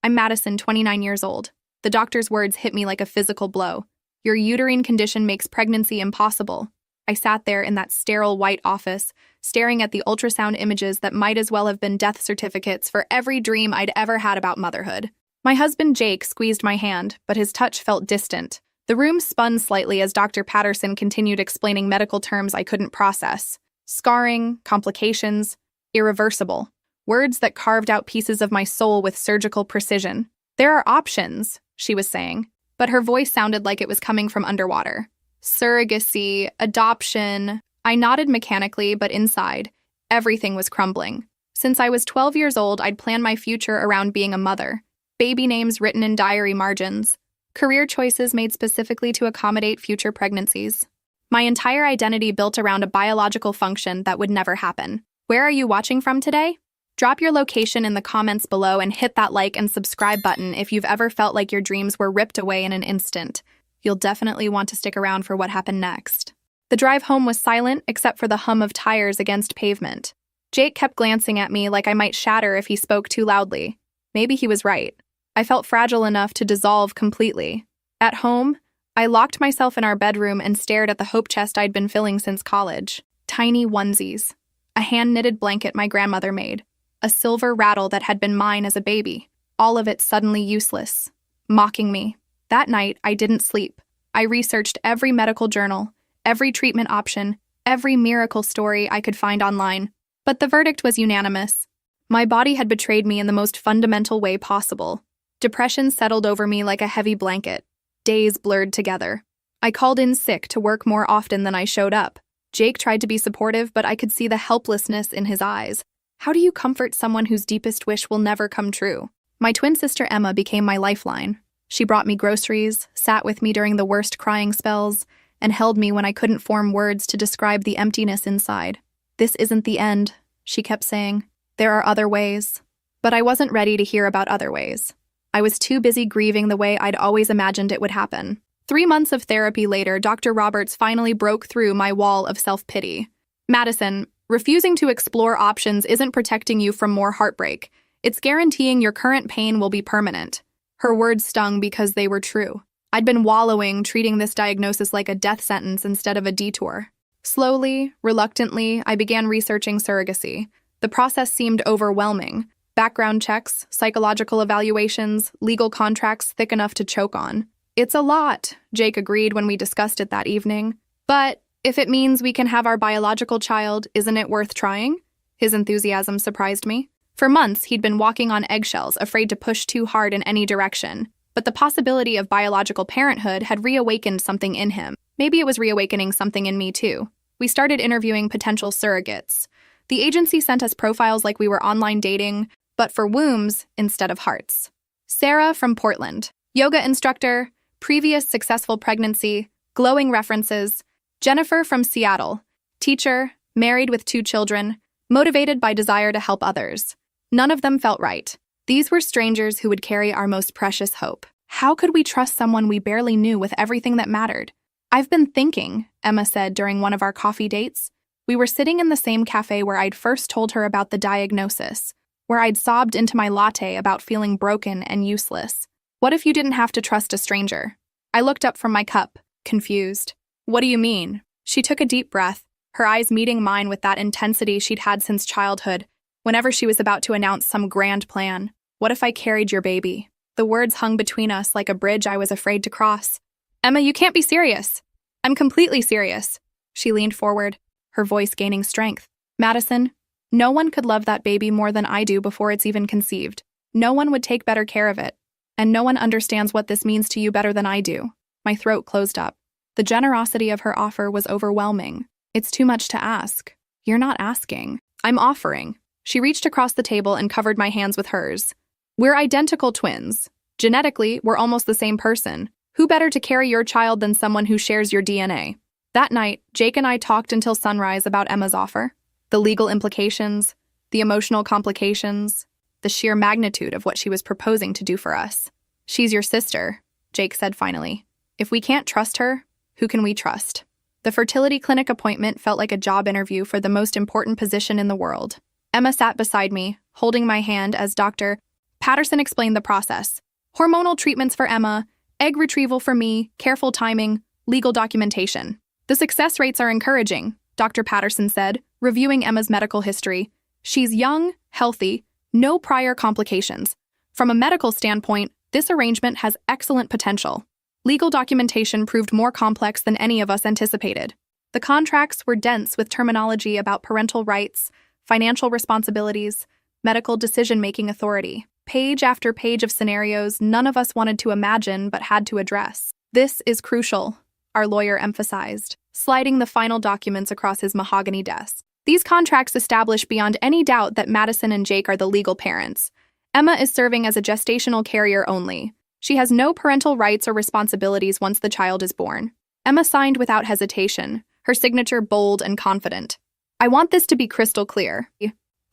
I'm Madison, 29 years old. The doctor's words hit me like a physical blow. Your uterine condition makes pregnancy impossible. I sat there in that sterile white office, staring at the ultrasound images that might as well have been death certificates for every dream I'd ever had about motherhood. My husband Jake squeezed my hand, but his touch felt distant. The room spun slightly as Dr. Patterson continued explaining medical terms I couldn't process. Scarring, complications, irreversible. Words that carved out pieces of my soul with surgical precision. There are options, she was saying, but her voice sounded like it was coming from underwater. Surrogacy, adoption. I nodded mechanically, but inside, everything was crumbling. Since I was 12 years old, I'd planned my future around being a mother. Baby names written in diary margins. Career choices made specifically to accommodate future pregnancies. My entire identity built around a biological function that would never happen. Where are you watching from today? Drop your location in the comments below and hit that like and subscribe button if you've ever felt like your dreams were ripped away in an instant. You'll definitely want to stick around for what happened next. The drive home was silent except for the hum of tires against pavement. Jake kept glancing at me like I might shatter if he spoke too loudly. Maybe he was right. I felt fragile enough to dissolve completely. At home, I locked myself in our bedroom and stared at the hope chest I'd been filling since college. Tiny onesies. A hand-knitted blanket my grandmother made. A silver rattle that had been mine as a baby. All of it suddenly useless. Mocking me. That night, I didn't sleep. I researched every medical journal, every treatment option, every miracle story I could find online. But the verdict was unanimous. My body had betrayed me in the most fundamental way possible. Depression settled over me like a heavy blanket. Days blurred together. I called in sick to work more often than I showed up. Jake tried to be supportive, but I could see the helplessness in his eyes. How do you comfort someone whose deepest wish will never come true? My twin sister Emma became my lifeline. She brought me groceries, sat with me during the worst crying spells, and held me when I couldn't form words to describe the emptiness inside. This isn't the end, she kept saying. There are other ways. But I wasn't ready to hear about other ways. I was too busy grieving the way I'd always imagined it would happen. 3 months of therapy later, Dr. Roberts finally broke through my wall of self-pity. Madison, refusing to explore options isn't protecting you from more heartbreak. It's guaranteeing your current pain will be permanent. Her words stung because they were true. I'd been wallowing, treating this diagnosis like a death sentence instead of a detour. Slowly, reluctantly, I began researching surrogacy. The process seemed overwhelming. Background checks, psychological evaluations, legal contracts thick enough to choke on. It's a lot, Jake agreed when we discussed it that evening. But if it means we can have our biological child, isn't it worth trying? His enthusiasm surprised me. For months, he'd been walking on eggshells, afraid to push too hard in any direction. But the possibility of biological parenthood had reawakened something in him. Maybe it was reawakening something in me, too. We started interviewing potential surrogates. The agency sent us profiles like we were online dating, but for wombs instead of hearts. Sarah from Portland, yoga instructor, previous successful pregnancy, glowing references. Jennifer from Seattle, teacher, married with 2 children, motivated by desire to help others. None of them felt right. These were strangers who would carry our most precious hope. How could we trust someone we barely knew with everything that mattered? I've been thinking, Emma said during one of our coffee dates. We were sitting in the same cafe where I'd first told her about the diagnosis, where I'd sobbed into my latte about feeling broken and useless. What if you didn't have to trust a stranger? I looked up from my cup, confused. What do you mean? She took a deep breath, her eyes meeting mine with that intensity she'd had since childhood, whenever she was about to announce some grand plan. What if I carried your baby? The words hung between us like a bridge I was afraid to cross. Emma, you can't be serious. I'm completely serious. She leaned forward, her voice gaining strength. Madison, no one could love that baby more than I do before it's even conceived. No one would take better care of it. And no one understands what this means to you better than I do. My throat closed up. The generosity of her offer was overwhelming. It's too much to ask. You're not asking. I'm offering. She reached across the table and covered my hands with hers. We're identical twins. Genetically, we're almost the same person. Who better to carry your child than someone who shares your DNA? That night, Jake and I talked until sunrise about Emma's offer. The legal implications, the emotional complications, the sheer magnitude of what she was proposing to do for us. She's your sister, Jake said finally. If we can't trust her, who can we trust? The fertility clinic appointment felt like a job interview for the most important position in the world. Emma sat beside me, holding my hand as Dr. Patterson explained the process. Hormonal treatments for Emma, egg retrieval for me, careful timing, legal documentation. The success rates are encouraging, Dr. Patterson said, reviewing Emma's medical history. She's young, healthy, no prior complications. From a medical standpoint, this arrangement has excellent potential. Legal documentation proved more complex than any of us anticipated. The contracts were dense with terminology about parental rights, financial responsibilities, medical decision-making authority. Page after page of scenarios none of us wanted to imagine but had to address. This is crucial, our lawyer emphasized, sliding the final documents across his mahogany desk. These contracts establish beyond any doubt that Madison and Jake are the legal parents. Emma is serving as a gestational carrier only. She has no parental rights or responsibilities once the child is born. Emma signed without hesitation, her signature bold and confident. I want this to be crystal clear.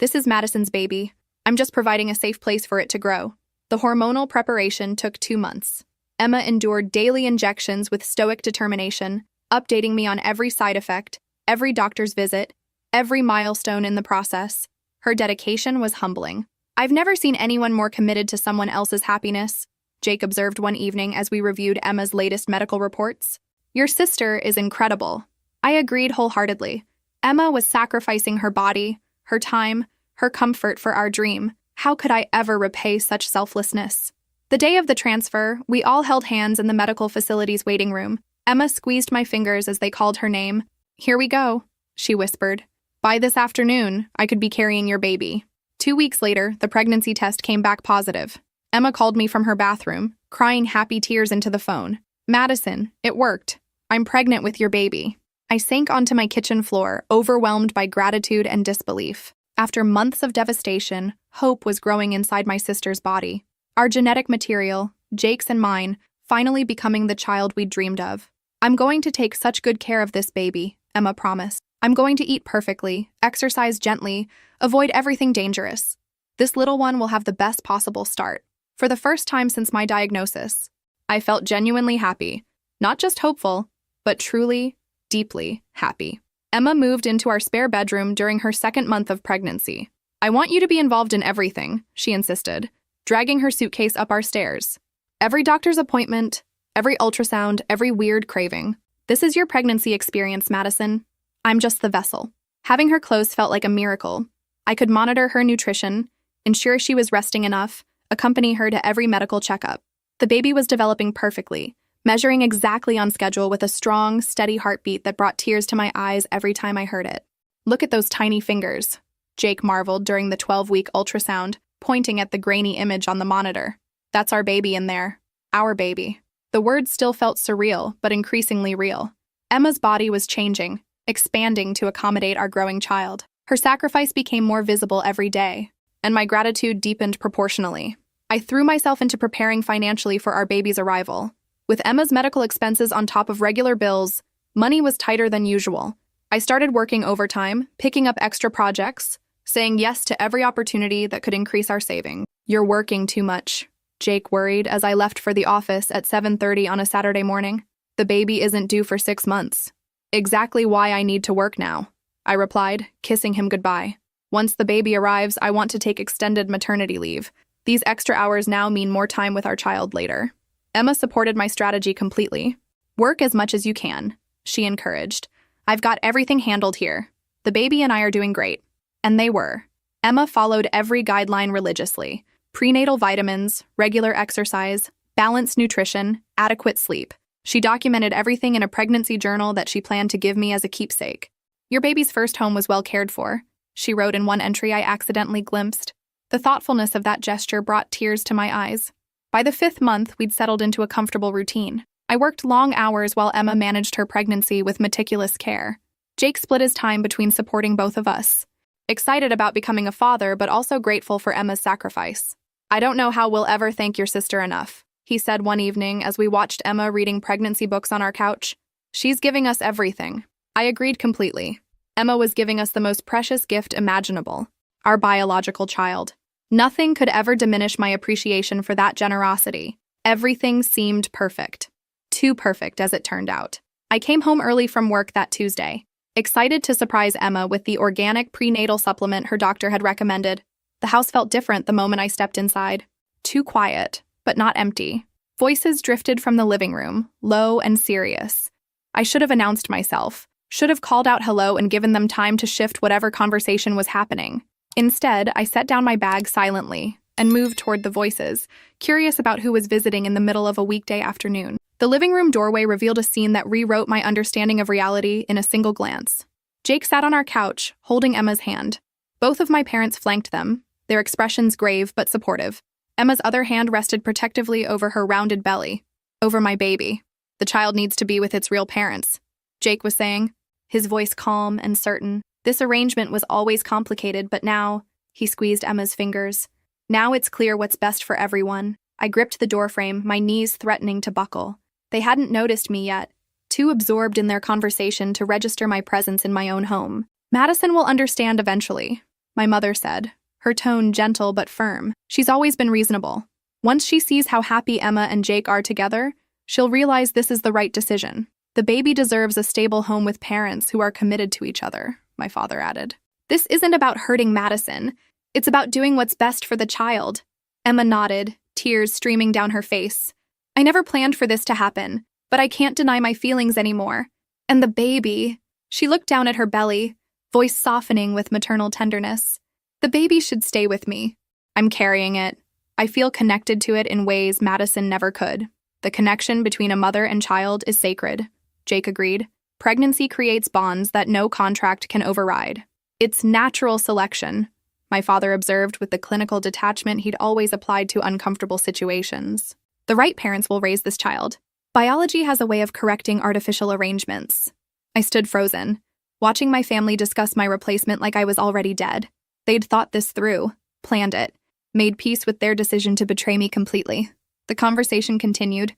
This is Madison's baby. I'm just providing a safe place for it to grow. The hormonal preparation took 2 months. Emma endured daily injections with stoic determination, updating me on every side effect, every doctor's visit, every milestone in the process. Her dedication was humbling. I've never seen anyone more committed to someone else's happiness, Jake observed one evening as we reviewed Emma's latest medical reports. Your sister is incredible. I agreed wholeheartedly. Emma was sacrificing her body, her time, her comfort for our dream. How could I ever repay such selflessness? The day of the transfer, we all held hands in the medical facility's waiting room. Emma squeezed my fingers as they called her name. Here we go, she whispered. By this afternoon, I could be carrying your baby. 2 weeks later, the pregnancy test came back positive. Emma called me from her bathroom, crying happy tears into the phone. Madison, it worked. I'm pregnant with your baby. I sank onto my kitchen floor, overwhelmed by gratitude and disbelief. After months of devastation, hope was growing inside my sister's body. Our genetic material, Jake's and mine, finally becoming the child we'd dreamed of. I'm going to take such good care of this baby, Emma promised. I'm going to eat perfectly, exercise gently, avoid everything dangerous. This little one will have the best possible start. For the first time since my diagnosis, I felt genuinely happy. Not just hopeful, but truly, deeply happy. Emma moved into our spare bedroom during her 2nd month of pregnancy. I want you to be involved in everything, she insisted, dragging her suitcase up our stairs. Every doctor's appointment, every ultrasound, every weird craving. This is your pregnancy experience, Madison. I'm just the vessel. Having her close felt like a miracle. I could monitor her nutrition, ensure she was resting enough, accompany her to every medical checkup. The baby was developing perfectly, measuring exactly on schedule with a strong, steady heartbeat that brought tears to my eyes every time I heard it. Look at those tiny fingers, Jake marveled during the 12-week ultrasound, pointing at the grainy image on the monitor. That's our baby in there. Our baby. The words still felt surreal, but increasingly real. Emma's body was changing, expanding to accommodate our growing child. Her sacrifice became more visible every day, and my gratitude deepened proportionally. I threw myself into preparing financially for our baby's arrival. With Emma's medical expenses on top of regular bills, money was tighter than usual. I started working overtime, picking up extra projects, saying yes to every opportunity that could increase our savings. You're working too much, Jake worried as I left for the office at 7:30 on a Saturday morning. The baby isn't due for 6 months. Exactly why I need to work now, I replied, kissing him goodbye. Once the baby arrives, I want to take extended maternity leave. These extra hours now mean more time with our child later. Emma supported my strategy completely. Work as much as you can, she encouraged. I've got everything handled here. The baby and I are doing great. And they were. Emma followed every guideline religiously. Prenatal vitamins, regular exercise, balanced nutrition, adequate sleep. She documented everything in a pregnancy journal that she planned to give me as a keepsake. Your baby's first home was well cared for, she wrote in one entry I accidentally glimpsed. The thoughtfulness of that gesture brought tears to my eyes. By the 5th month, we'd settled into a comfortable routine. I worked long hours while Emma managed her pregnancy with meticulous care. Jake split his time between supporting both of us. Excited about becoming a father, but also grateful for Emma's sacrifice. I don't know how we'll ever thank your sister enough, he said one evening as we watched Emma reading pregnancy books on our couch. She's giving us everything. I agreed completely. Emma was giving us the most precious gift imaginable, our biological child. Nothing could ever diminish my appreciation for that generosity. Everything seemed perfect. Too perfect, as it turned out. I came home early from work that Tuesday, excited to surprise Emma with the organic prenatal supplement her doctor had recommended. The house felt different the moment I stepped inside. Too quiet, but not empty. Voices drifted from the living room, low and serious. I should have announced myself, should have called out hello and given them time to shift whatever conversation was happening. Instead, I set down my bag silently and moved toward the voices, curious about who was visiting in the middle of a weekday afternoon. The living room doorway revealed a scene that rewrote my understanding of reality in a single glance. Jake sat on our couch, holding Emma's hand. Both of my parents flanked them, their expressions grave but supportive. Emma's other hand rested protectively over her rounded belly. Over my baby. The child needs to be with its real parents, Jake was saying, his voice calm and certain. This arrangement was always complicated, but now, he squeezed Emma's fingers. Now it's clear what's best for everyone. I gripped the doorframe, my knees threatening to buckle. They hadn't noticed me yet, too absorbed in their conversation to register my presence in my own home. Madison will understand eventually, my mother said, her tone gentle but firm. She's always been reasonable. Once she sees how happy Emma and Jake are together, she'll realize this is the right decision. The baby deserves a stable home with parents who are committed to each other, my father added. This isn't about hurting Madison. It's about doing what's best for the child. Emma nodded, tears streaming down her face. I never planned for this to happen, but I can't deny my feelings anymore. And the baby. She looked down at her belly, voice softening with maternal tenderness. The baby should stay with me. I'm carrying it. I feel connected to it in ways Madison never could. The connection between a mother and child is sacred, Jake agreed. Pregnancy creates bonds that no contract can override. It's natural selection, my father observed with the clinical detachment he'd always applied to uncomfortable situations. The right parents will raise this child. Biology has a way of correcting artificial arrangements. I stood frozen, watching my family discuss my replacement like I was already dead. They'd thought this through, planned it, made peace with their decision to betray me completely. The conversation continued,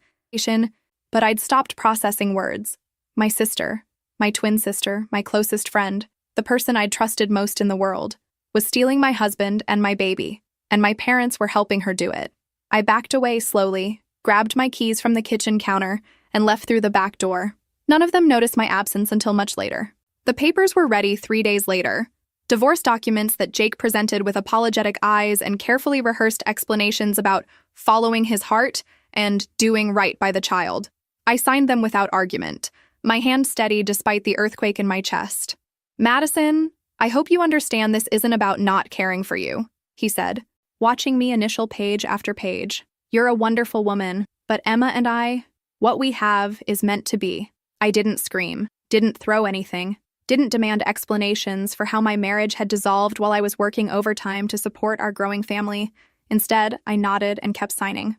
but I'd stopped processing words. My sister, my twin sister, my closest friend, the person I'd trusted most in the world, was stealing my husband and my baby, and my parents were helping her do it. I backed away slowly, grabbed my keys from the kitchen counter, and left through the back door. None of them noticed my absence until much later. The papers were ready 3 days later. Divorce documents that Jake presented with apologetic eyes and carefully rehearsed explanations about following his heart and doing right by the child. I signed them without argument, my hand steady despite the earthquake in my chest. Madison, I hope you understand this isn't about not caring for you, he said, watching me initial page after page. You're a wonderful woman, but Emma and I, what we have is meant to be. I didn't scream, didn't throw anything, didn't demand explanations for how my marriage had dissolved while I was working overtime to support our growing family. Instead, I nodded and kept signing.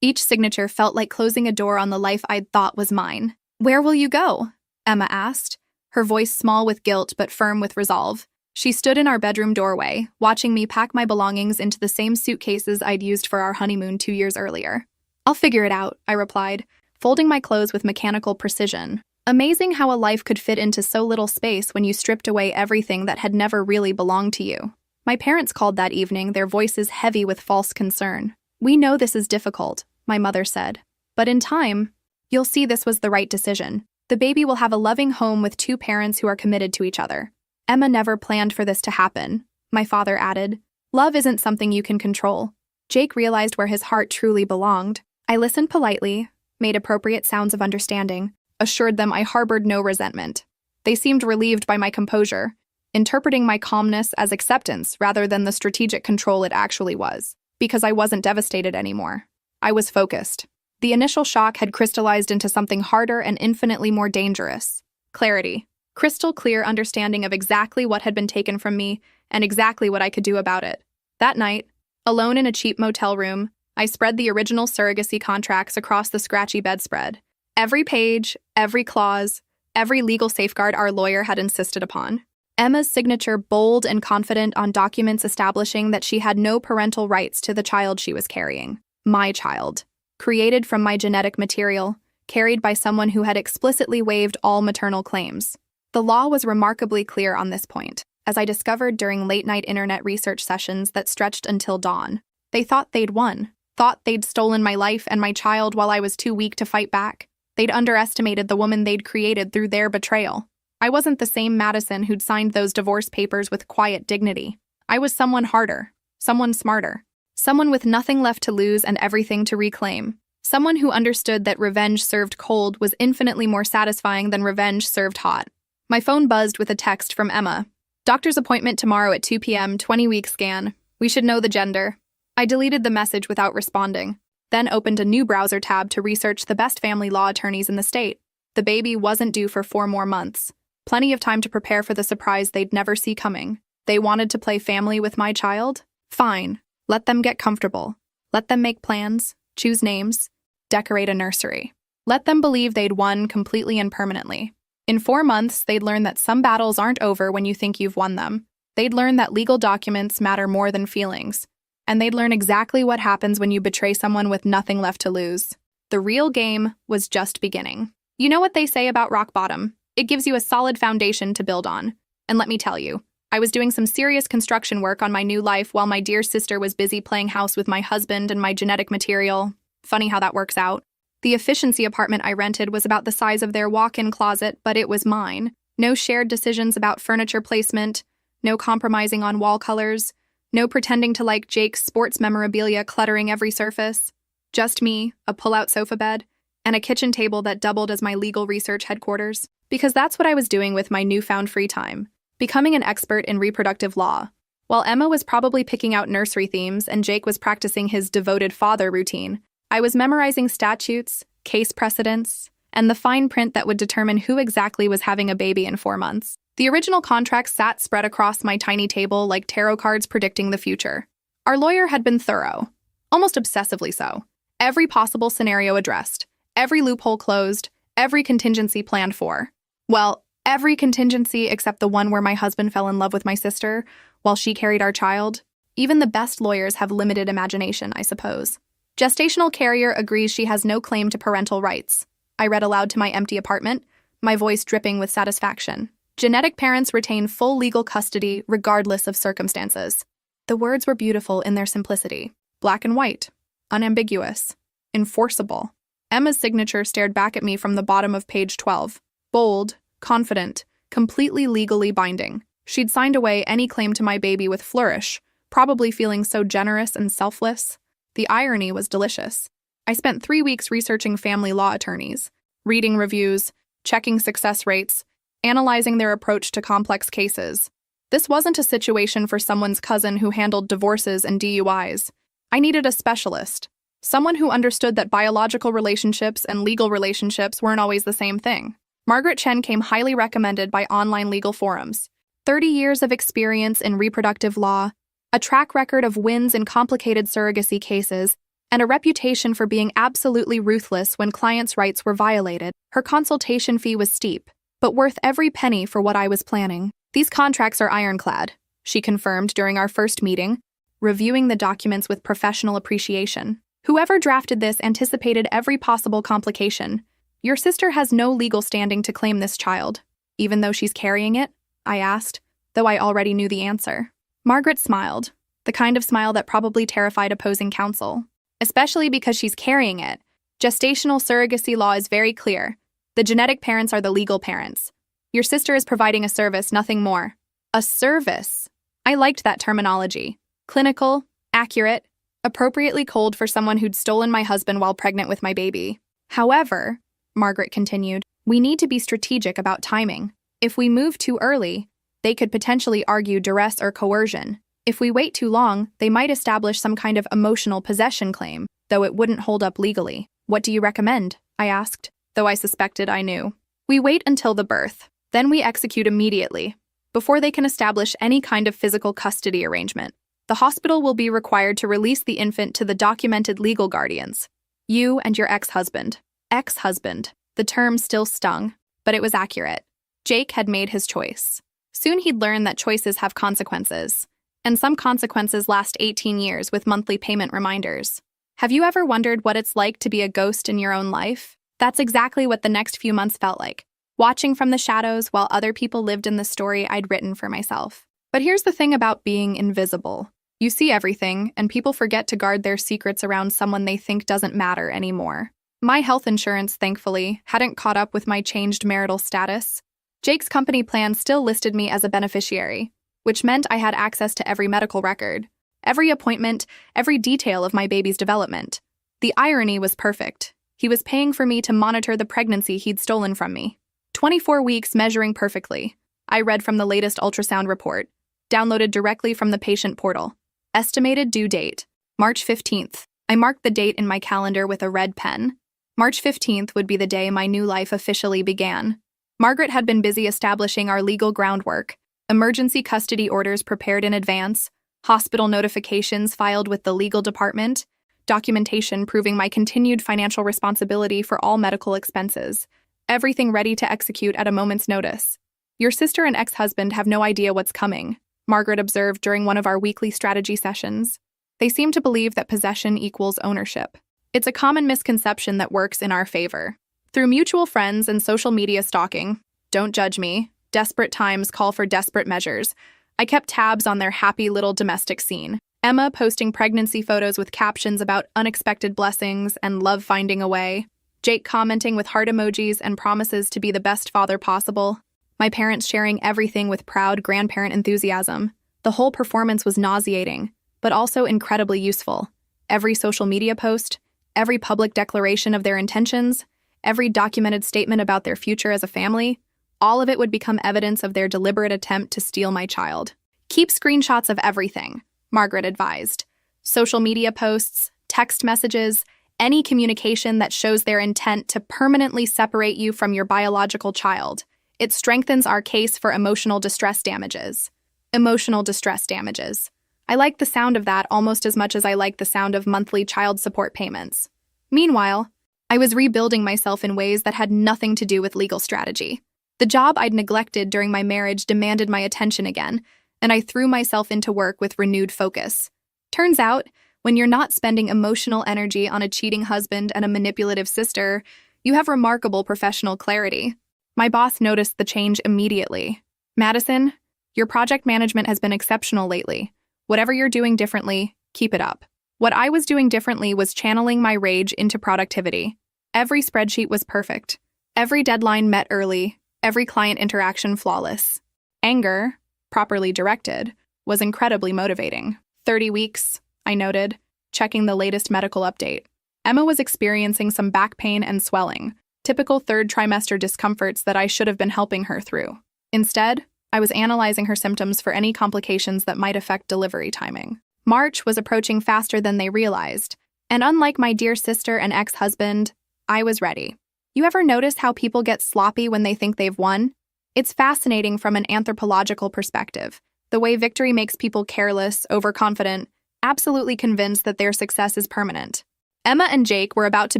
Each signature felt like closing a door on the life I'd thought was mine. Where will you go? Emma asked, her voice small with guilt but firm with resolve. She stood in our bedroom doorway, watching me pack my belongings into the same suitcases I'd used for our honeymoon 2 years earlier. I'll figure it out, I replied, folding my clothes with mechanical precision. Amazing how a life could fit into so little space when you stripped away everything that had never really belonged to you. My parents called that evening, their voices heavy with false concern. We know this is difficult, my mother said. But in time, you'll see this was the right decision. The baby will have a loving home with 2 parents who are committed to each other. Emma never planned for this to happen, my father added. Love isn't something you can control. Jake realized where his heart truly belonged. I listened politely, made appropriate sounds of understanding, assured them I harbored no resentment. They seemed relieved by my composure, interpreting my calmness as acceptance rather than the strategic control it actually was, because I wasn't devastated anymore. I was focused. The initial shock had crystallized into something harder and infinitely more dangerous. Clarity. Crystal clear understanding of exactly what had been taken from me and exactly what I could do about it. That night, alone in a cheap motel room, I spread the original surrogacy contracts across the scratchy bedspread. Every page, every clause, every legal safeguard our lawyer had insisted upon. Emma's signature bold and confident on documents establishing that she had no parental rights to the child she was carrying. My child. Created from my genetic material, carried by someone who had explicitly waived all maternal claims. The law was remarkably clear on this point, as I discovered during late-night internet research sessions that stretched until dawn. They thought they'd won, thought they'd stolen my life and my child while I was too weak to fight back. They'd underestimated the woman they'd created through their betrayal. I wasn't the same Madison who'd signed those divorce papers with quiet dignity. I was someone harder, someone smarter, Someone with nothing left to lose and everything to reclaim. Someone who understood that revenge served cold was infinitely more satisfying than revenge served hot. My phone buzzed with a text from Emma. Doctor's appointment tomorrow at 2 p.m., 20-week scan. We should know the gender. I deleted the message without responding, then opened a new browser tab to research the best family law attorneys in the state. The baby wasn't due for 4 more months. Plenty of time to prepare for the surprise they'd never see coming. They wanted to play family with my child? Fine. Let them get comfortable. Let them make plans, choose names, decorate a nursery. Let them believe they'd won completely and permanently. In 4 months, they'd learn that some battles aren't over when you think you've won them. They'd learn that legal documents matter more than feelings. And they'd learn exactly what happens when you betray someone with nothing left to lose. The real game was just beginning. You know what they say about rock bottom? It gives you a solid foundation to build on. And let me tell you, I was doing some serious construction work on my new life while my dear sister was busy playing house with my husband and my genetic material. Funny how that works out. The efficiency apartment I rented was about the size of their walk-in closet, but it was mine. No shared decisions about furniture placement, no compromising on wall colors, no pretending to like Jake's sports memorabilia cluttering every surface. Just me, a pull-out sofa bed, and a kitchen table that doubled as my legal research headquarters. Because that's what I was doing with my newfound free time, becoming an expert in reproductive law. While Emma was probably picking out nursery themes and Jake was practicing his devoted father routine, I was memorizing statutes, case precedents, and the fine print that would determine who exactly was having a baby in 4 months. The original contract sat spread across my tiny table like tarot cards predicting the future. Our lawyer had been thorough, almost obsessively so. Every possible scenario addressed, every loophole closed, every contingency planned for. Well, every contingency except the one where my husband fell in love with my sister while she carried our child. Even the best lawyers have limited imagination, I suppose. Gestational carrier agrees she has no claim to parental rights. I read aloud to my empty apartment, my voice dripping with satisfaction. Genetic parents retain full legal custody regardless of circumstances. The words were beautiful in their simplicity. Black and white. Unambiguous. Enforceable. Emma's signature stared back at me from the bottom of page 12. Bold, confident, completely legally binding. She'd signed away any claim to my baby with flourish, probably feeling so generous and selfless. The irony was delicious. I spent 3 weeks researching family law attorneys, reading reviews, checking success rates, analyzing their approach to complex cases. This wasn't a situation for someone's cousin who handled divorces and DUIs. I needed a specialist, someone who understood that biological relationships and legal relationships weren't always the same thing. Margaret Chen came highly recommended by online legal forums. 30 years of experience in reproductive law, a track record of wins in complicated surrogacy cases, and a reputation for being absolutely ruthless when clients' rights were violated. Her consultation fee was steep, but worth every penny for what I was planning. These contracts are ironclad, she confirmed during our first meeting, reviewing the documents with professional appreciation. Whoever drafted this anticipated every possible complication. Your sister has no legal standing to claim this child, even though she's carrying it? I asked, though I already knew the answer. Margaret smiled, the kind of smile that probably terrified opposing counsel. Especially because she's carrying it. Gestational surrogacy law is very clear. The genetic parents are the legal parents. Your sister is providing a service, nothing more. A service. I liked that terminology. Clinical, accurate, appropriately cold for someone who'd stolen my husband while pregnant with my baby. However, Margaret continued, we need to be strategic about timing. If we move too early, they could potentially argue duress or coercion. If we wait too long, they might establish some kind of emotional possession claim, though it wouldn't hold up legally. What do you recommend? I asked, though I suspected I knew. We wait until the birth. Then we execute immediately, before they can establish any kind of physical custody arrangement. The hospital will be required to release the infant to the documented legal guardians. You and your ex-husband. Ex-husband. The term still stung, but it was accurate. Jake had made his choice. Soon he'd learn that choices have consequences. And some consequences last 18 years with monthly payment reminders. Have you ever wondered what it's like to be a ghost in your own life? That's exactly what the next few months felt like, watching from the shadows while other people lived in the story I'd written for myself. But here's the thing about being invisible. You see everything, and people forget to guard their secrets around someone they think doesn't matter anymore. My health insurance, thankfully, hadn't caught up with my changed marital status. Jake's company plan still listed me as a beneficiary, which meant I had access to every medical record. Every appointment, every detail of my baby's development. The irony was perfect. He was paying for me to monitor the pregnancy he'd stolen from me. 24 weeks measuring perfectly. I read from the latest ultrasound report, downloaded directly from the patient portal. Estimated due date, March 15th. I marked the date in my calendar with a red pen. March 15th would be the day my new life officially began. Margaret had been busy establishing our legal groundwork, emergency custody orders prepared in advance, hospital notifications filed with the legal department, documentation proving my continued financial responsibility for all medical expenses, everything ready to execute at a moment's notice. Your sister and ex-husband have no idea what's coming, Margaret observed during one of our weekly strategy sessions. They seem to believe that possession equals ownership. It's a common misconception that works in our favor. Through mutual friends and social media stalking, don't judge me, desperate times call for desperate measures, I kept tabs on their happy little domestic scene. Emma posting pregnancy photos with captions about unexpected blessings and love finding a way. Jake commenting with heart emojis and promises to be the best father possible. My parents sharing everything with proud grandparent enthusiasm. The whole performance was nauseating, but also incredibly useful. Every social media post, every public declaration of their intentions, every documented statement about their future as a family, all of it would become evidence of their deliberate attempt to steal my child. Keep screenshots of everything, Margaret advised. Social media posts, text messages, any communication that shows their intent to permanently separate you from your biological child. It strengthens our case for emotional distress damages. Emotional distress damages. I like the sound of that almost as much as I like the sound of monthly child support payments. Meanwhile, I was rebuilding myself in ways that had nothing to do with legal strategy. The job I'd neglected during my marriage demanded my attention again, and I threw myself into work with renewed focus. Turns out, when you're not spending emotional energy on a cheating husband and a manipulative sister, you have remarkable professional clarity. My boss noticed the change immediately. Madison, your project management has been exceptional lately. Whatever you're doing differently, keep it up. What I was doing differently was channeling my rage into productivity. Every spreadsheet was perfect. Every deadline met early. Every client interaction flawless. Anger, properly directed, was incredibly motivating. 30 weeks, I noted, checking the latest medical update. Emma was experiencing some back pain and swelling, typical third trimester discomforts that I should have been helping her through. Instead, I was analyzing her symptoms for any complications that might affect delivery timing. March was approaching faster than they realized, and unlike my dear sister and ex-husband, I was ready. You ever notice how people get sloppy when they think they've won? It's fascinating from an anthropological perspective, the way victory makes people careless, overconfident, absolutely convinced that their success is permanent. Emma and Jake were about to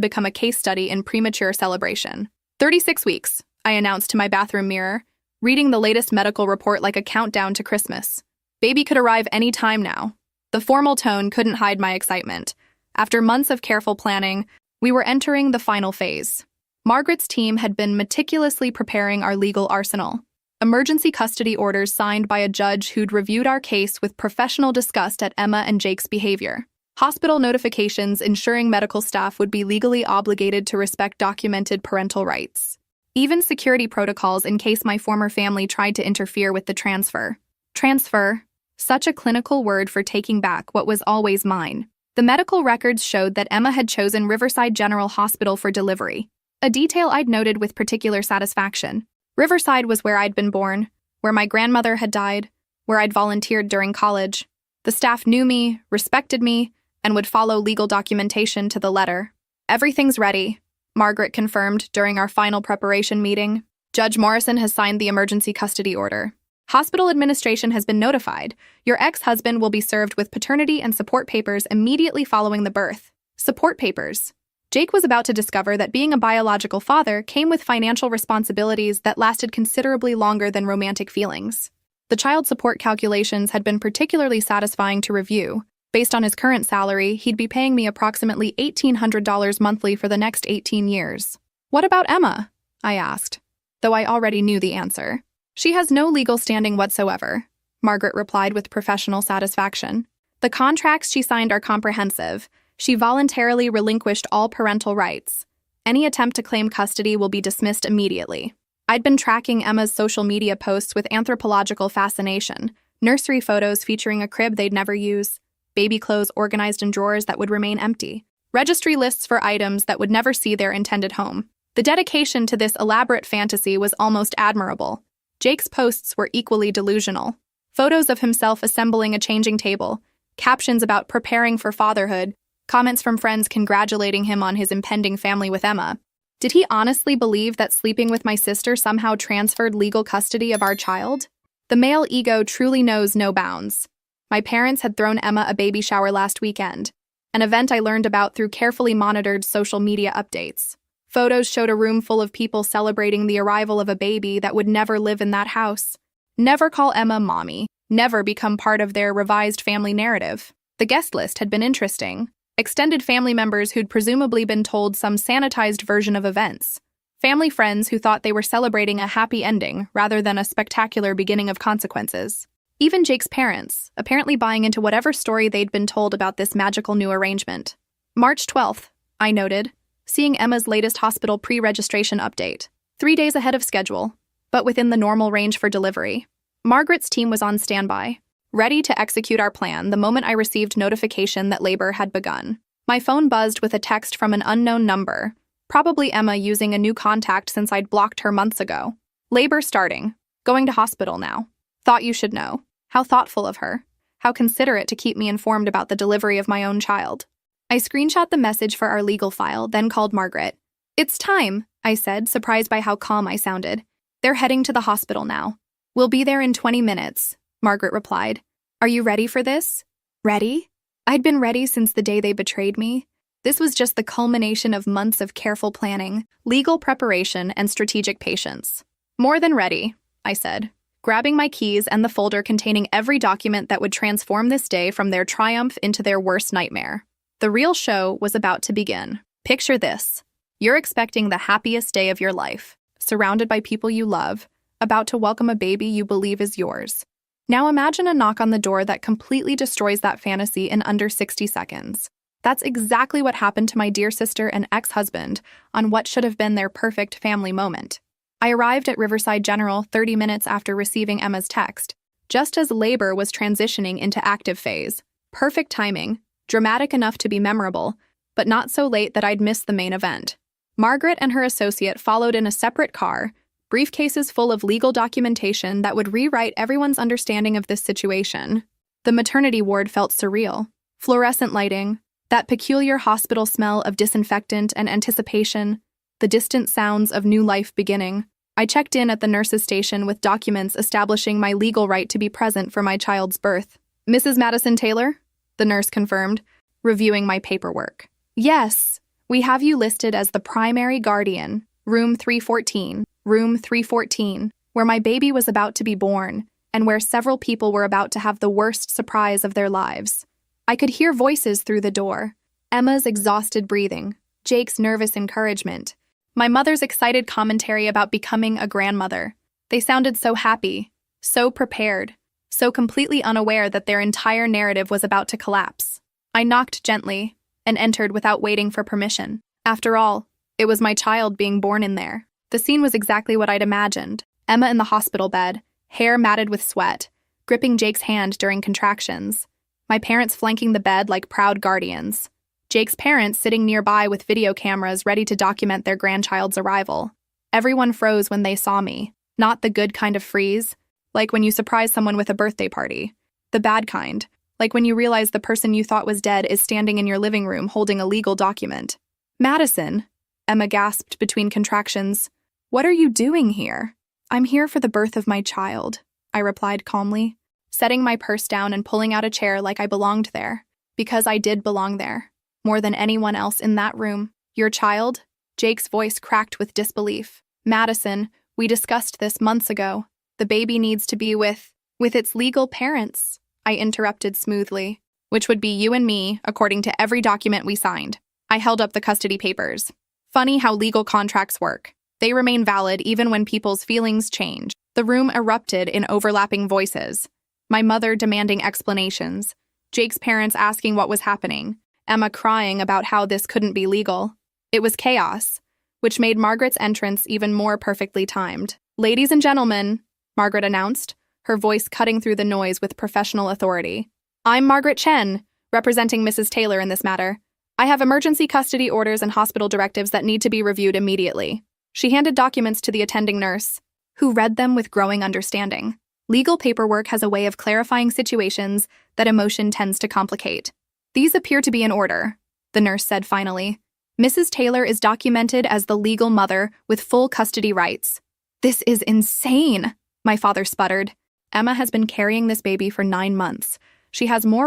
become a case study in premature celebration. 36 weeks, I announced to my bathroom mirror, reading the latest medical report like a countdown to Christmas. Baby could arrive any time now. The formal tone couldn't hide my excitement. After months of careful planning, we were entering the final phase. Margaret's team had been meticulously preparing our legal arsenal. Emergency custody orders signed by a judge who'd reviewed our case with professional disgust at Emma and Jake's behavior. Hospital notifications ensuring medical staff would be legally obligated to respect documented parental rights. Even security protocols in case my former family tried to interfere with the transfer. Transfer, such a clinical word for taking back what was always mine. The medical records showed that Emma had chosen Riverside General Hospital for delivery, a detail I'd noted with particular satisfaction. Riverside was where I'd been born, where my grandmother had died, where I'd volunteered during college. The staff knew me, respected me, and would follow legal documentation to the letter. Everything's ready, Margaret confirmed during our final preparation meeting. Judge Morrison has signed the emergency custody order. Hospital administration has been notified. Your ex-husband will be served with paternity and support papers immediately following the birth. Support papers. Jake was about to discover that being a biological father came with financial responsibilities that lasted considerably longer than romantic feelings. The child support calculations had been particularly satisfying to review. Based on his current salary, he'd be paying me approximately $1,800 monthly for the next 18 years. What about Emma? I asked, though I already knew the answer. She has no legal standing whatsoever, Margaret replied with professional satisfaction. The contracts she signed are comprehensive. She voluntarily relinquished all parental rights. Any attempt to claim custody will be dismissed immediately. I'd been tracking Emma's social media posts with anthropological fascination, nursery photos featuring a crib they'd never use, baby clothes organized in drawers that would remain empty, registry lists for items that would never see their intended home. The dedication to this elaborate fantasy was almost admirable. Jake's posts were equally delusional. Photos of himself assembling a changing table, captions about preparing for fatherhood, comments from friends congratulating him on his impending family with Emma. Did he honestly believe that sleeping with my sister somehow transferred legal custody of our child? The male ego truly knows no bounds. My parents had thrown Emma a baby shower last weekend, an event I learned about through carefully monitored social media updates. Photos showed a room full of people celebrating the arrival of a baby that would never live in that house. Never call Emma mommy, never become part of their revised family narrative. The guest list had been interesting. Extended family members who'd presumably been told some sanitized version of events. Family friends who thought they were celebrating a happy ending rather than a spectacular beginning of consequences. Even Jake's parents, apparently buying into whatever story they'd been told about this magical new arrangement. March 12th, I noted, seeing Emma's latest hospital pre-registration update. 3 days ahead of schedule, but within the normal range for delivery. Margaret's team was on standby, ready to execute our plan the moment I received notification that labor had begun. My phone buzzed with a text from an unknown number, probably Emma using a new contact since I'd blocked her months ago. Labor starting. Going to hospital now. Thought you should know. How thoughtful of her. How considerate to keep me informed about the delivery of my own child. I screenshot the message for our legal file, then called Margaret. "It's time," I said, surprised by how calm I sounded. "They're heading to the hospital now. We'll be there in 20 minutes, Margaret replied. "Are you ready for this?" Ready? I'd been ready since the day they betrayed me. This was just the culmination of months of careful planning, legal preparation, and strategic patience. "More than ready," I said, grabbing my keys and the folder containing every document that would transform this day from their triumph into their worst nightmare. The real show was about to begin. Picture this. You're expecting the happiest day of your life, surrounded by people you love, about to welcome a baby you believe is yours. Now imagine a knock on the door that completely destroys that fantasy in under 60 seconds. That's exactly what happened to my dear sister and ex-husband on what should have been their perfect family moment. I arrived at Riverside General 30 minutes after receiving Emma's text, just as labor was transitioning into active phase. Perfect timing, dramatic enough to be memorable, but not so late that I'd missed the main event. Margaret and her associate followed in a separate car, briefcases full of legal documentation that would rewrite everyone's understanding of this situation. The maternity ward felt surreal. Fluorescent lighting, that peculiar hospital smell of disinfectant and anticipation, the distant sounds of new life beginning. I checked in at the nurse's station with documents establishing my legal right to be present for my child's birth. "Mrs. Madison Taylor?" the nurse confirmed, reviewing my paperwork. "Yes, we have you listed as the primary guardian, room 314, where my baby was about to be born, and where several people were about to have the worst surprise of their lives." I could hear voices through the door. Emma's exhausted breathing, Jake's nervous encouragement, my mother's excited commentary about becoming a grandmother. They sounded so happy, so prepared, so completely unaware that their entire narrative was about to collapse. I knocked gently and entered without waiting for permission. After all, it was my child being born in there. The scene was exactly what I'd imagined. Emma in the hospital bed, hair matted with sweat, gripping Jake's hand during contractions. My parents flanking the bed like proud guardians. Jake's parents sitting nearby with video cameras ready to document their grandchild's arrival. Everyone froze when they saw me. Not the good kind of freeze, like when you surprise someone with a birthday party. The bad kind, like when you realize the person you thought was dead is standing in your living room holding a legal document. "Madison," Emma gasped between contractions. "What are you doing here?" "I'm here for the birth of my child," I replied calmly, setting my purse down and pulling out a chair like I belonged there. Because I did belong there, more than anyone else in that room. "Your child?" Jake's voice cracked with disbelief. "Madison, we discussed this months ago. The baby needs to be with its legal parents," I interrupted smoothly. "Which would be you and me, according to every document we signed." I held up the custody papers. Funny how legal contracts work. They remain valid even when people's feelings change. The room erupted in overlapping voices. My mother demanding explanations, Jake's parents asking what was happening, Emma crying about how this couldn't be legal. It was chaos, which made Margaret's entrance even more perfectly timed. "Ladies and gentlemen," Margaret announced, her voice cutting through the noise with professional authority. "I'm Margaret Chen. representing Mrs. Taylor in this matter. I have emergency custody orders and hospital directives that need to be reviewed immediately. She handed documents to the attending nurse, who read them with growing understanding. Legal paperwork has a way of clarifying situations that emotion tends to complicate. These appear to be in order, the nurse said finally. Mrs. Taylor is documented as the legal mother with full custody rights. This is insane, my father sputtered. Emma has been carrying this baby for 9 months. She has no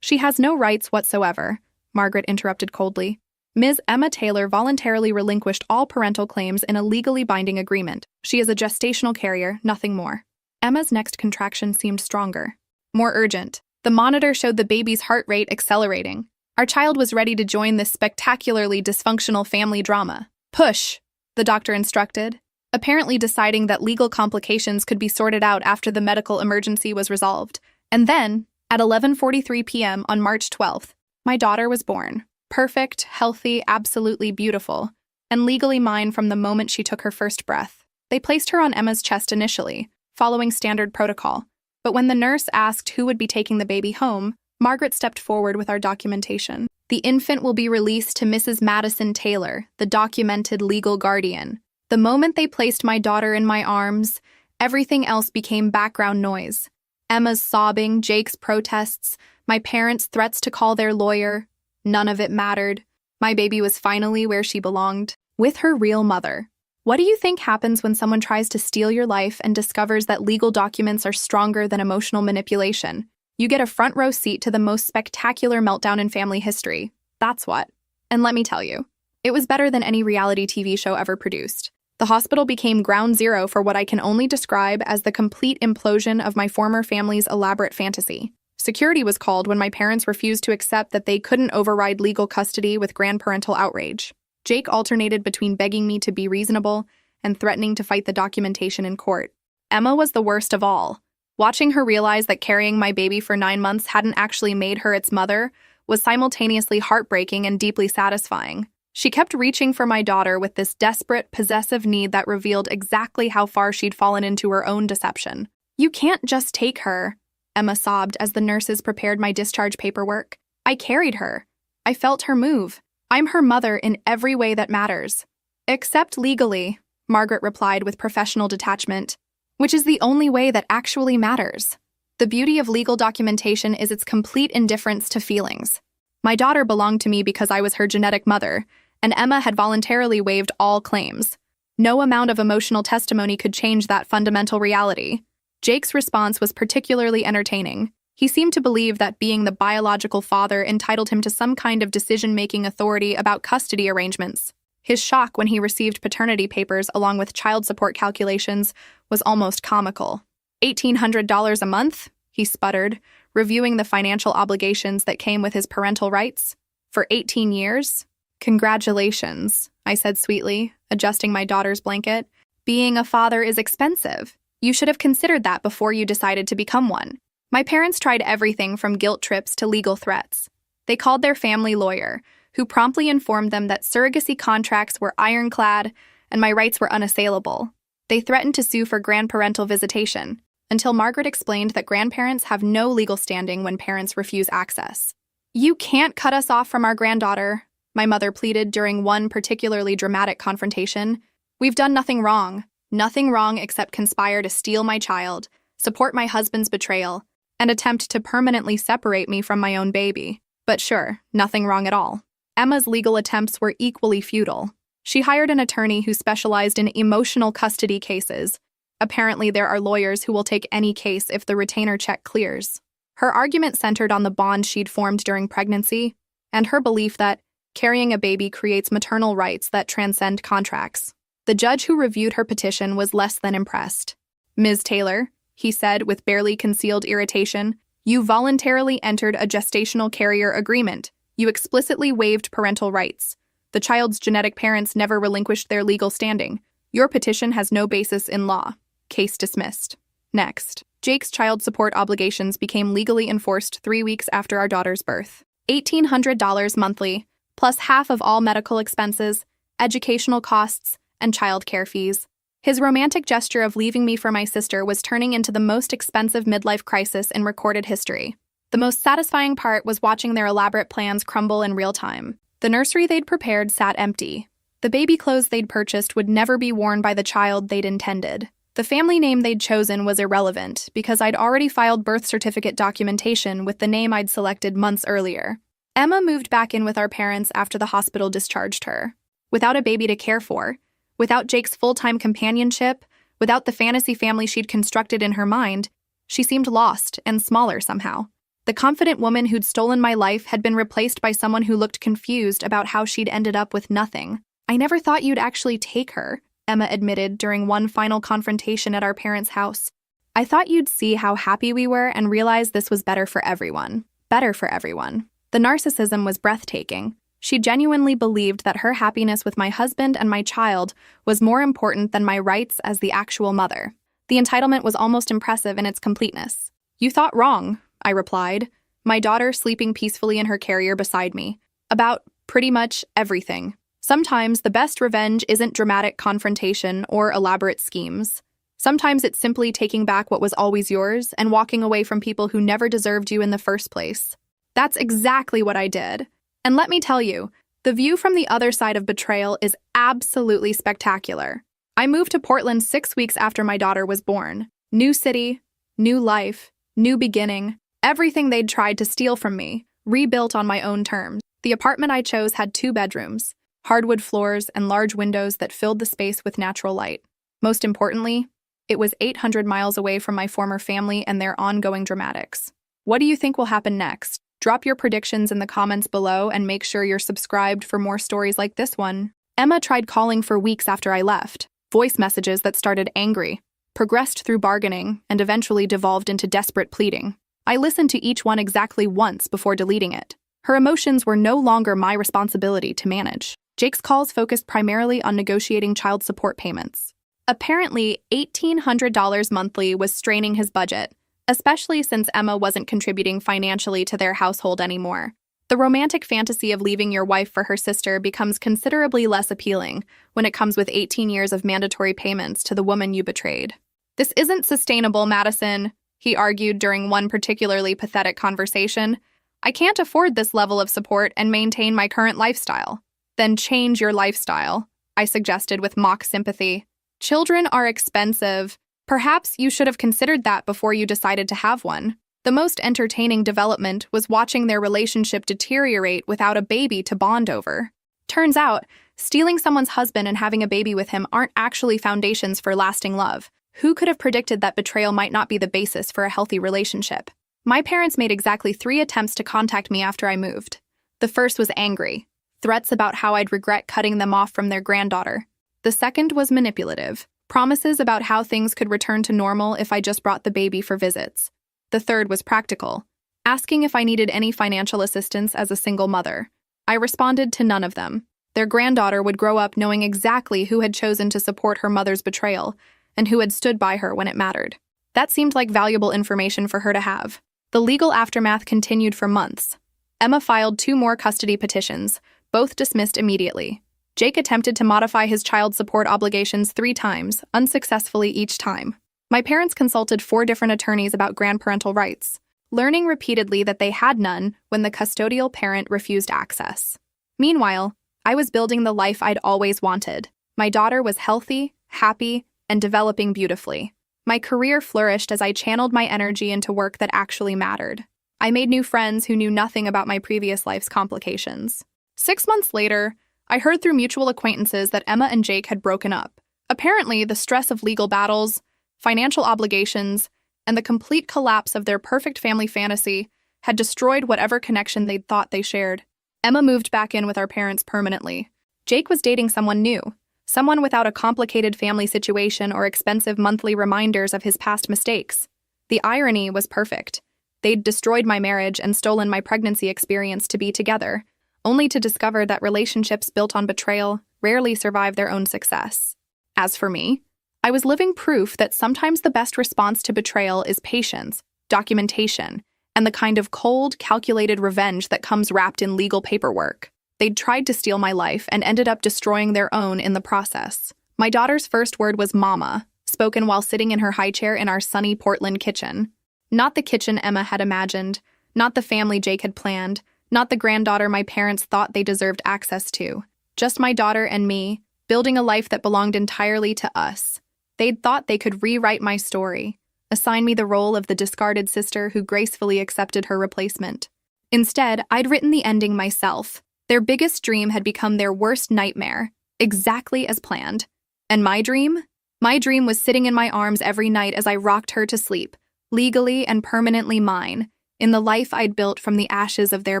rights whatsoever, Margaret interrupted coldly. Ms. Emma Taylor voluntarily relinquished all parental claims in a legally binding agreement. She is a gestational carrier, nothing more. Emma's next contraction seemed stronger, more urgent. The monitor showed the baby's heart rate accelerating. Our child was ready to join this spectacularly dysfunctional family drama. Push, the doctor instructed, apparently deciding that legal complications could be sorted out after the medical emergency was resolved. And then, at 11:43 p.m. on March 12th, my daughter was born. Perfect, healthy, absolutely beautiful, and legally mine from the moment she took her first breath. They placed her on Emma's chest initially, following standard protocol. But when the nurse asked who would be taking the baby home, Margaret stepped forward with our documentation. The infant will be released to Mrs. Madison Taylor, the documented legal guardian. The moment they placed my daughter in my arms, everything else became background noise. Emma's sobbing, Jake's protests, my parents' threats to call their lawyer. None of it mattered. My baby was finally where she belonged, with her real mother. What do you think happens when someone tries to steal your life and discovers that legal documents are stronger than emotional manipulation? You get a front row seat to the most spectacular meltdown in family history. That's what. And let me tell you, it was better than any reality TV show ever produced. The hospital became ground zero for what I can only describe as the complete implosion of my former family's elaborate fantasy. Security was called when my parents refused to accept that they couldn't override legal custody with grandparental outrage. Jake alternated between begging me to be reasonable and threatening to fight the documentation in court. Emma was the worst of all. Watching her realize that carrying my baby for 9 months hadn't actually made her its mother was simultaneously heartbreaking and deeply satisfying. She kept reaching for my daughter with this desperate, possessive need that revealed exactly how far she'd fallen into her own deception. You can't just take her, Emma sobbed as the nurses prepared my discharge paperwork. I carried her. I felt her move. I'm her mother in every way that matters. Except legally, Margaret replied with professional detachment, which is the only way that actually matters. The beauty of legal documentation is its complete indifference to feelings. My daughter belonged to me because I was her genetic mother, and Emma had voluntarily waived all claims. No amount of emotional testimony could change that fundamental reality. Jake's response was particularly entertaining. He seemed to believe that being the biological father entitled him to some kind of decision-making authority about custody arrangements. His shock when he received paternity papers along with child support calculations was almost comical. $1,800 a month? He sputtered, reviewing the financial obligations that came with his parental rights. For 18 years? Congratulations, I said sweetly, adjusting my daughter's blanket. Being a father is expensive. You should have considered that before you decided to become one. My parents tried everything from guilt trips to legal threats. They called their family lawyer, who promptly informed them that surrogacy contracts were ironclad and my rights were unassailable. They threatened to sue for grandparental visitation, until Margaret explained that grandparents have no legal standing when parents refuse access. You can't cut us off from our granddaughter, my mother pleaded during one particularly dramatic confrontation. We've done nothing wrong. Nothing wrong except conspire to steal my child, support my husband's betrayal, and attempt to permanently separate me from my own baby. But sure, nothing wrong at all. Emma's legal attempts were equally futile. She hired an attorney who specialized in emotional custody cases. Apparently, there are lawyers who will take any case if the retainer check clears. Her argument centered on the bond she'd formed during pregnancy, and her belief that carrying a baby creates maternal rights that transcend contracts. The judge who reviewed her petition was less than impressed. Ms. Taylor, he said with barely concealed irritation, you voluntarily entered a gestational carrier agreement. You explicitly waived parental rights. The child's genetic parents never relinquished their legal standing. Your petition has no basis in law. Case dismissed. Next, Jake's child support obligations became legally enforced 3 weeks after our daughter's birth. $1,800 monthly, plus half of all medical expenses, educational costs, and childcare fees. His romantic gesture of leaving me for my sister was turning into the most expensive midlife crisis in recorded history. The most satisfying part was watching their elaborate plans crumble in real time. The nursery they'd prepared sat empty. The baby clothes they'd purchased would never be worn by the child they'd intended. The family name they'd chosen was irrelevant because I'd already filed birth certificate documentation with the name I'd selected months earlier. Emma moved back in with our parents after the hospital discharged her. Without a baby to care for, without Jake's full-time companionship, without the fantasy family she'd constructed in her mind, she seemed lost and smaller somehow. The confident woman who'd stolen my life had been replaced by someone who looked confused about how she'd ended up with nothing. "I never thought you'd actually take her," Emma admitted during one final confrontation at our parents' house. "I thought you'd see how happy we were and realize this was better for everyone. Better for everyone." The narcissism was breathtaking. She genuinely believed that her happiness with my husband and my child was more important than my rights as the actual mother. The entitlement was almost impressive in its completeness. "You thought wrong," I replied, my daughter sleeping peacefully in her carrier beside me. "About pretty much everything. Sometimes the best revenge isn't dramatic confrontation or elaborate schemes. Sometimes it's simply taking back what was always yours and walking away from people who never deserved you in the first place." That's exactly what I did. And let me tell you, the view from the other side of betrayal is absolutely spectacular. I moved to Portland 6 weeks after my daughter was born. New city, new life, new beginning. Everything they'd tried to steal from me, rebuilt on my own terms. The apartment I chose had 2 bedrooms, hardwood floors, and large windows that filled the space with natural light. Most importantly, it was 800 miles away from my former family and their ongoing dramatics. What do you think will happen next? Drop your predictions in the comments below and make sure you're subscribed for more stories like this one. Emma tried calling for weeks after I left. Voice messages that started angry, progressed through bargaining, and eventually devolved into desperate pleading. I listened to each one exactly once before deleting it. Her emotions were no longer my responsibility to manage. Jake's calls focused primarily on negotiating child support payments. Apparently, $1,800 monthly was straining his budget, especially since Emma wasn't contributing financially to their household anymore. The romantic fantasy of leaving your wife for her sister becomes considerably less appealing when it comes with 18 years of mandatory payments to the woman you betrayed. "This isn't sustainable, Madison," he argued during one particularly pathetic conversation. "I can't afford this level of support and maintain my current lifestyle." "Then change your lifestyle," I suggested with mock sympathy. "Children are expensive. Perhaps you should have considered that before you decided to have one." The most entertaining development was watching their relationship deteriorate without a baby to bond over. Turns out, stealing someone's husband and having a baby with him aren't actually foundations for lasting love. Who could have predicted that betrayal might not be the basis for a healthy relationship? My parents made exactly 3 attempts to contact me after I moved. The first was angry, threats about how I'd regret cutting them off from their granddaughter. The second was manipulative, promises about how things could return to normal if I just brought the baby for visits. The third was practical, asking if I needed any financial assistance as a single mother. I responded to none of them. Their granddaughter would grow up knowing exactly who had chosen to support her mother's betrayal and who had stood by her when it mattered. That seemed like valuable information for her to have. The legal aftermath continued for months. Emma filed 2 more custody petitions, both dismissed immediately. Jake attempted to modify his child support obligations 3 times, unsuccessfully each time. My parents consulted 4 different attorneys about grandparental rights, learning repeatedly that they had none when the custodial parent refused access. Meanwhile, I was building the life I'd always wanted. My daughter was healthy, happy, and developing beautifully. My career flourished as I channeled my energy into work that actually mattered. I made new friends who knew nothing about my previous life's complications. 6 months later, I heard through mutual acquaintances that Emma and Jake had broken up. Apparently, the stress of legal battles, financial obligations, and the complete collapse of their perfect family fantasy had destroyed whatever connection they'd thought they shared. Emma moved back in with our parents permanently. Jake was dating someone new, someone without a complicated family situation or expensive monthly reminders of his past mistakes. The irony was perfect. They'd destroyed my marriage and stolen my pregnancy experience to be together, only to discover that relationships built on betrayal rarely survive their own success. As for me, I was living proof that sometimes the best response to betrayal is patience, documentation, and the kind of cold, calculated revenge that comes wrapped in legal paperwork. They'd tried to steal my life and ended up destroying their own in the process. My daughter's first word was "mama," spoken while sitting in her high chair in our sunny Portland kitchen. Not the kitchen Emma had imagined, Not the family Jake had planned, not the granddaughter my parents thought they deserved access to. Just my daughter and me, building a life that belonged entirely to us. They'd thought they could rewrite my story, assign me the role of the discarded sister who gracefully accepted her replacement. Instead, I'd written the ending myself. Their biggest dream had become their worst nightmare, exactly as planned. And my dream? My dream was sitting in my arms every night as I rocked her to sleep, legally and permanently mine, in the life I'd built from the ashes of their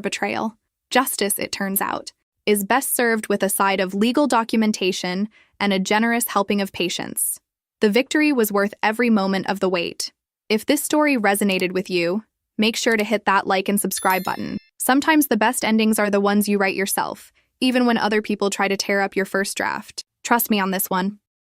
betrayal. Justice, it turns out, is best served with a side of legal documentation and a generous helping of patience. The victory was worth every moment of the wait. If this story resonated with you, make sure to hit that like and subscribe button. Sometimes the best endings are the ones you write yourself, even when other people try to tear up your first draft. Trust me on this one.